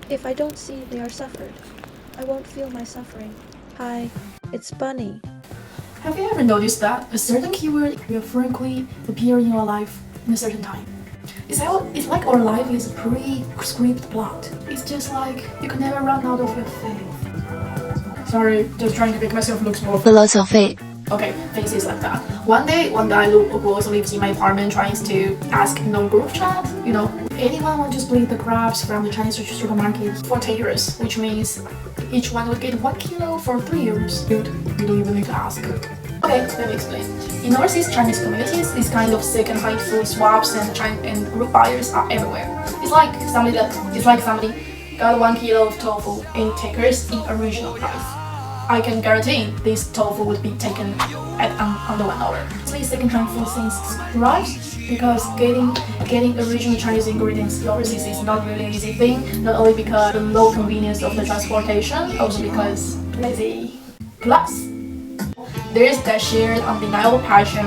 If I don't see they are suffered, I won't feel my suffering. Hi, it's Bunny. Have you ever noticed that a certain keyword will frequently appear in your life in a certain time? It's like our life is a pre-scripted plot. It's just like you can never run out of your faith. Sorry, just trying to make myself look small. Philosophy. Okay, things is like that. One day, one guy who also lives in my apartment tries to ask in the group chat, anyone want to split the crabs from the Chinese supermarket for 10 euros, which means each one would get 1 kilo for 3 euros. Dude, you don't even need to ask. Okay, let me explain. In overseas Chinese communities, this kind of second-hand food swaps and group buyers are everywhere. It's like somebody got 1 kilo of tofu and takers in original price. I can guarantee this tofu would be taken at under 1 hour. Please second-hand food since scribes because getting original Chinese ingredients overseas is not really an easy thing. Not only because the low convenience of the transportation, also because lazy. Plus, there is that shared undeniable passion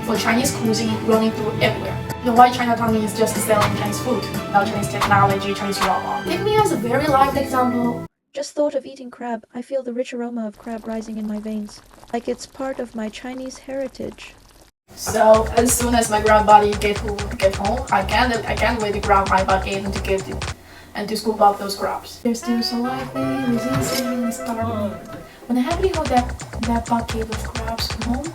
for Chinese cuisine running through everywhere. The white Chinatown is just selling Chinese food, not Chinese technology, Chinese robot. Take me as a very live example. Just thought of eating crab, I feel the rich aroma of crab rising in my veins, like it's part of my Chinese heritage. So as soon as my grandbody get home, I can't wait to grab my bucket and to get it and to scoop up those crabs. They're still so lively, resisting, and starving. When I happily hold that bucket of crabs home,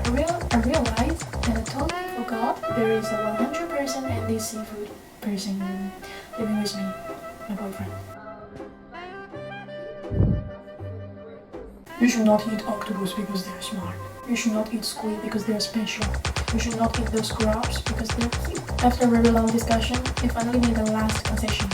I realized that I totally forgot there is a 100% Andy seafood person living with me, my boyfriend. You should not eat octopus because they're smart. You should not eat squid because they're special. You should not eat those crabs because they're cute. After a very long discussion, we finally made the last concession.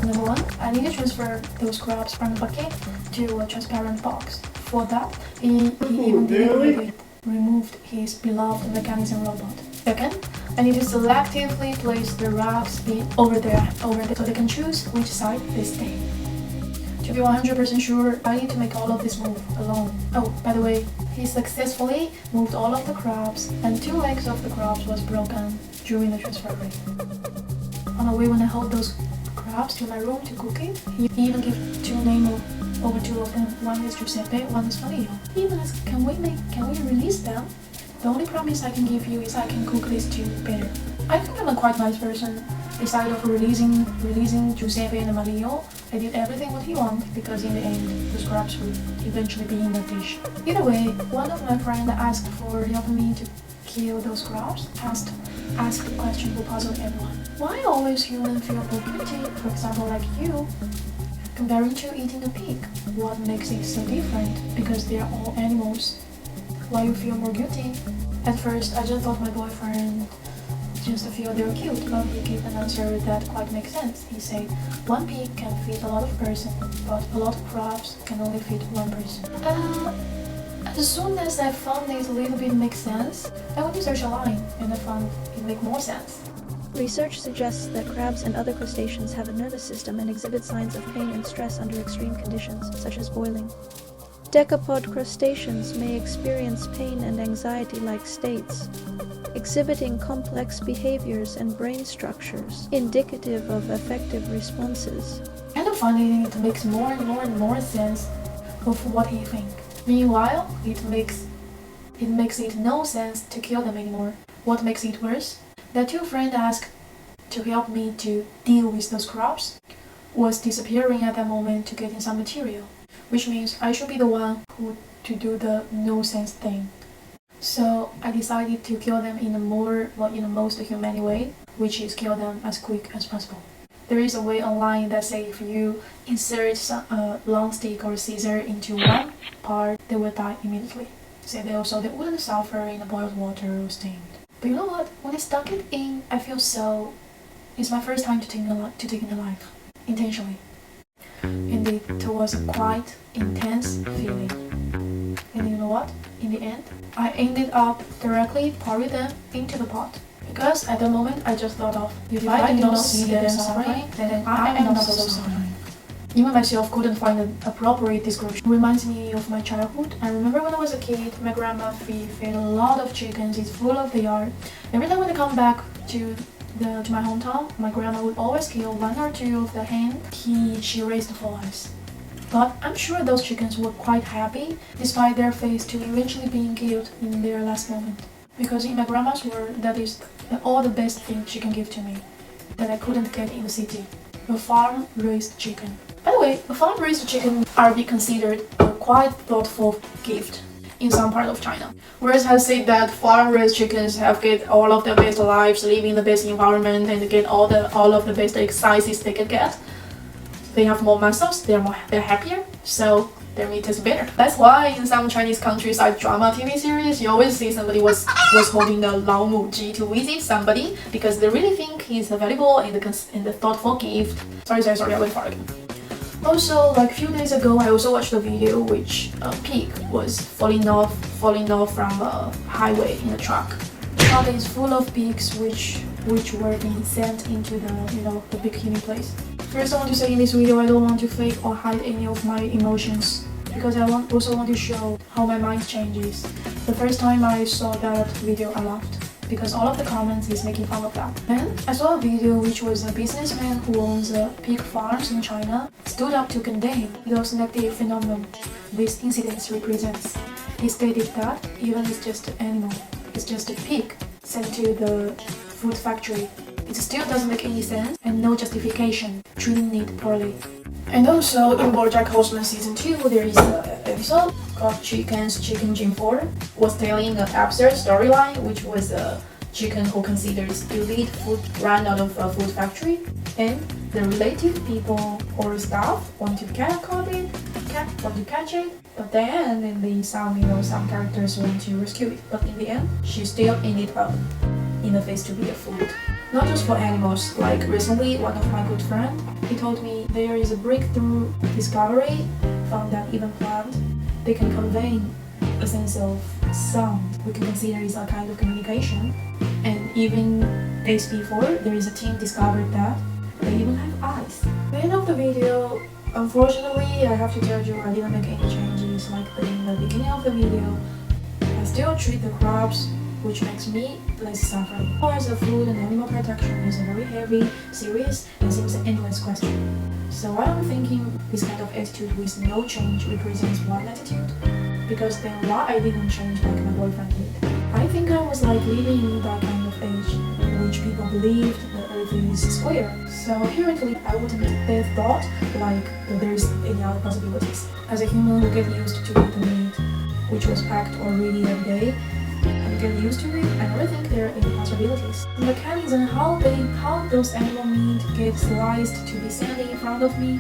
Number one, I need to transfer those crabs from the bucket to a transparent box. For that, he even removed his beloved mechanism robot. Second, I need to selectively place the rocks over there so they can choose which side they stay. To be 100% sure, I need to make all of this move alone. Oh, by the way, he successfully moved all of the crabs, and 2 legs of the crabs was broken during the transfer. On the way when I hold those crabs to my room to cook it, he even gave 2 names over 2 of them. One is Giuseppe, one is Mario. He even asked, can we release them? The only promise I can give you is I can cook these 2 better. I think I'm a quite nice person. Aside of releasing Giuseppe and Mario, I did everything what he wanted because in the end, the scraps would eventually be in the dish. Either way, one of my friends asked for helping me to kill those crabs, asked the question will puzzle everyone. Why always humans feel more guilty, for example like you, comparing to eating a pig? What makes it so different? Because they are all animals. Why you feel more guilty? At first, I just thought my boyfriend just feel they're cute, but he gave an answer that quite makes sense. He said, 1 pig can feed a lot of person, but a lot of crabs can only feed 1 person. As soon as I found it a little bit makes sense, I went to search online and I found it make more sense. Research suggests that crabs and other crustaceans have a nervous system and exhibit signs of pain and stress under extreme conditions, such as boiling. Decapod crustaceans may experience pain and anxiety-like states, exhibiting complex behaviors and brain structures indicative of affective responses. Kind of finding it makes more and more sense of what he thinks. Meanwhile, it makes it no sense to kill them anymore. What makes it worse? The 2 friends asked to help me to deal with those crabs was disappearing at that moment to get in some material, which means I should be the one who to do the no sense thing. So I decided to kill them in the most humane way, which is kill them as quick as possible. There is a way online that says if you insert a long stick or scissor into one part, they will die immediately. So they wouldn't suffer in the boiled water or steamed. But you know what? When I stuck it in, I feel so. It's my first time to take a life intentionally. And it was a quite intense feeling. And you know what? In the end, I ended up directly pouring them into the pot. Because at the moment I just thought of, if I did not see them suffering, then I am not so suffering. Even myself couldn't find an appropriate description. It reminds me of my childhood. I remember when I was a kid, my grandma fed a lot of chickens. It's full of the yard. Every time when I come back to to my hometown, my grandma would always kill 1 or 2 of the hen she raised for us. But I'm sure those chickens were quite happy, despite their fate to eventually being killed in their last moment. Because in my grandma's word, that is all the best thing she can give to me, that I couldn't get in the city. A farm-raised chicken. By the way, a farm-raised chicken are be considered a quite thoughtful gift in some part of China. Whereas I say that farm-raised chickens have get all of the best lives, live in the best environment, and get all of the best exercises they can get. They have more muscles, they're happier, so their meat is better. That's why in some Chinese countryside drama TV series, you always see somebody was holding the Lao Mu Ji to visit somebody because they really think he's a valuable and the thoughtful gift. Sorry, I went far again. Also, like a few days ago, I also watched a video which a pig was falling off from a highway in a truck. The truck is full of pigs which were being sent into the bikini place. First, I want to say in this video, I don't want to fake or hide any of my emotions because I also want to show how my mind changes. The first time I saw that video, I laughed because all of the comments is making fun of that. Then I saw a video which was a businessman who owns pig farms in China stood up to condemn those negative phenomena this incident represents. He stated that even it's just an animal, it's just a pig sent to the food factory. It still doesn't make any sense and no justification treating it poorly. And also in BoJack Horseman season 2, there is an episode called Chicken Jim 4 was telling an absurd storyline, which was a chicken who considers to lead food run out of a food factory, and the related people or staff want to catch it, but then some characters want to rescue it, but in the end, she still ended up in the face to be a food. Not just for animals, like recently one of my good friends, he told me there is a breakthrough discovery found that even plant, they can convey a sense of sound, we can consider is a kind of communication. And even days before, there is a team discovered that they even have eyes. At the end of the video, unfortunately, I have to tell you I didn't make any changes like in the beginning of the video. I still treat the crops, which makes me less suffering. As a food and animal protection is a very heavy, serious, and seems an endless question. So I'm thinking this kind of attitude with no change represents one attitude, because then why I didn't change like my boyfriend did? I think I was like living in that kind of age in which people believed the earth is square. So apparently I wouldn't have thought like that there is any other possibilities. As a human who get used to eat the meat, which was packed already every day, and get used to it, I never think there are any possibilities. The mechanism how those animal meat get sliced to be sent in front of me,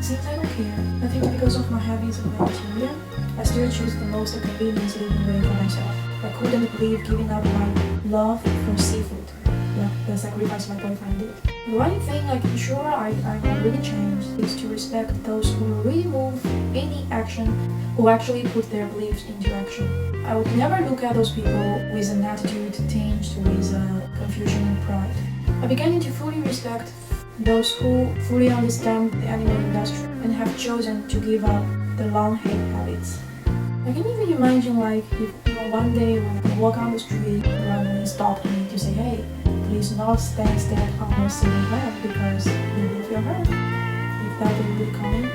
seems I don't care. I think because of my habits of vegetarian, I still choose the most convenient living way for myself. I couldn't believe giving up my love for seafood, like the sacrifice my boyfriend did. The one thing I can sure I can really change is to respect those who really move any action, who actually put their beliefs into action. I would never look at those people with an attitude tinged with confusion and pride. I began to fully respect those who fully understand the animal industry and have chosen to give up the long-held habits. I can even imagine like if one day when I walk on the street, someone stopped me to say, hey, please not stand on the ceiling lamp because you will feel hurt. If that is really coming, I